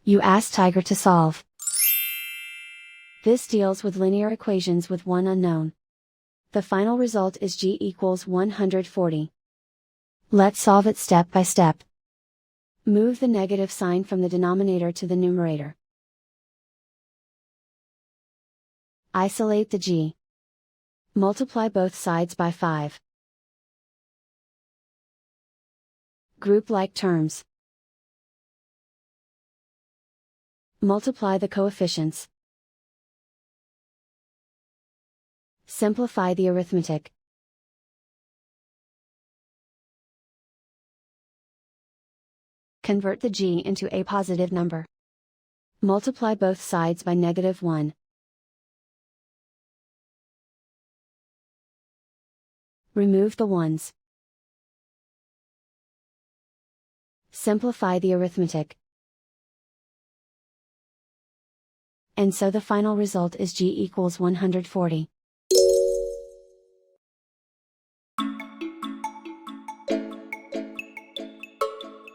You ask Tiger to solve. This deals with linear equations with one unknown. The final result is g equals 140. Let's solve it step by step. Move the negative sign from the denominator to the numerator. Isolate the g. Multiply both sides by 5. Group like terms. Multiply the coefficients. Simplify the arithmetic. Convert the g into a positive number. Multiply both sides by -1. Remove the ones. Simplify the arithmetic. And so the final result is g equals 140.